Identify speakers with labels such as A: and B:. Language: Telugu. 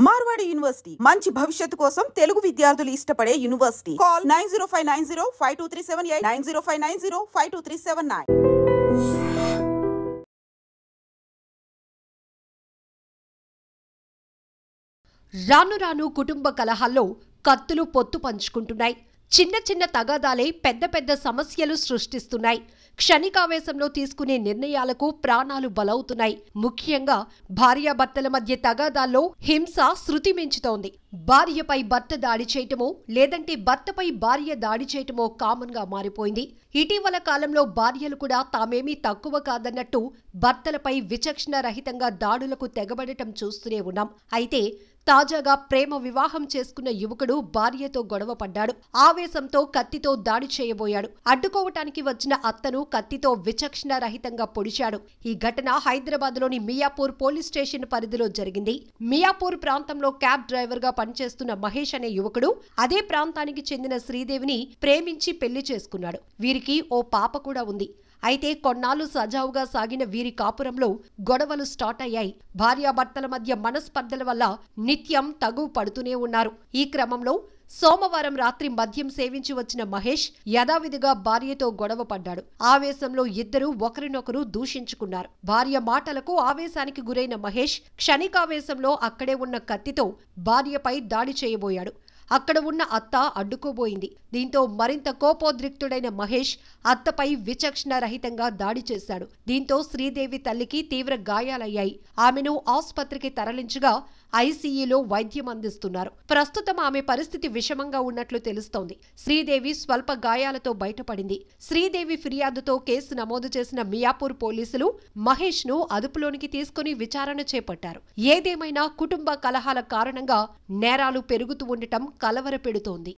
A: మార్వాడి యూనివర్సిటీ మంచి భవిష్యత్తు కోసం తెలుగు విద్యార్థులు ఇష్టపడే యూనివర్సిటీ. కాల్ 9059052378 9059052379.
B: రాను రాను కుటుంబ కలహాల్లో కత్తులు పొత్తు పంచుకుంటున్నాయి. చిన్న చిన్న తగాదాలే పెద్ద పెద్ద సమస్యలు సృష్టిస్తున్నాయి. క్షణికావేశంలో తీసుకునే నిర్ణయాలకు ప్రాణాలు బలవుతున్నాయి. ముఖ్యంగా భార్యాభర్తల మధ్య తగాదాల్లో హింస శృతి మించుతోంది. భార్యపై భర్త దాడి చేయటమో లేదంటే భర్తపై భార్య దాడి చేయటమో కామన్ గా మారిపోయింది. ఇటీవల కాలంలో భార్యలు కూడా తామేమీ తక్కువ కాదన్నట్టు భర్తలపై విచక్షణ రహితంగా దాడులకు తెగబడటం చూస్తూనే ఉన్నాం. అయితే తాజాగా ప్రేమ వివాహం చేసుకున్న యువకుడు భార్యతో గొడవ పడ్డాడు. ఆవేశంతో కత్తితో దాడి చేయబోయాడు. అడ్డుకోవటానికి వచ్చిన అత్తను కత్తితో విచక్షణ రహితంగా పొడిచాడు. ఈ ఘటన హైదరాబాద్ లోని మియాపూర్ పోలీస్ స్టేషన్ పరిధిలో జరిగింది. మియాపూర్ ప్రాంతంలో క్యాబ్ డ్రైవర్ గా పనిచేస్తున్న మహేష్ అనే యువకుడు అదే ప్రాంతానికి చెందిన శ్రీదేవిని ప్రేమించి పెళ్లి చేసుకున్నాడు. వీరికి ఓ పాప కూడా ఉంది. అయితే కొన్నాళ్లు సజావుగా సాగిన వీరి కాపురంలో గొడవలు స్టార్ట్ అయ్యాయి. భార్యాభర్తల మధ్య మనస్పర్ధల వల్ల నిత్యం తగువు పడుతూనే ఉన్నారు. ఈ క్రమంలో సోమవారం రాత్రి మద్యం సేవించి వచ్చిన మహేష్ యథావిధిగా భార్యతో గొడవ పడ్డాడు. ఆవేశంలో ఇద్దరూ ఒకరినొకరు దూషించుకున్నారు. భార్య మాటలకు ఆవేశానికి గురైన మహేష్ క్షణికావేశంలో అక్కడే ఉన్న కత్తితో భార్యపై దాడి చేయబోయాడు. అక్కడ ఉన్న అత్త అడ్డుకోబోయింది. దీంతో మరింత కోపోద్రిక్తుడైన మహేష్ అత్తపై విచక్షణ రహితంగా దాడి చేశాడు. దీంతో శ్రీదేవి తల్లికి తీవ్ర గాయాలయ్యాయి. ఆమెను ఆసుపత్రికి తరలించగా ఐసీయూలో వైద్యం అందిస్తున్నారు. ప్రస్తుతం ఆమె పరిస్థితి విషమంగా ఉన్నట్లు తెలుస్తోంది. శ్రీదేవి స్వల్ప గాయాలతో బయటపడింది. శ్రీదేవి ఫిర్యాదుతో కేసు నమోదు చేసిన మియాపూర్ పోలీసులు మహేష్ ను అదుపులోనికి తీసుకుని విచారణ చేపట్టారు. ఏదేమైనా కుటుంబ కలహాల కారణంగా నేరాలు పెరుగుతూ ఉండటం కలవరపెడుతోంది.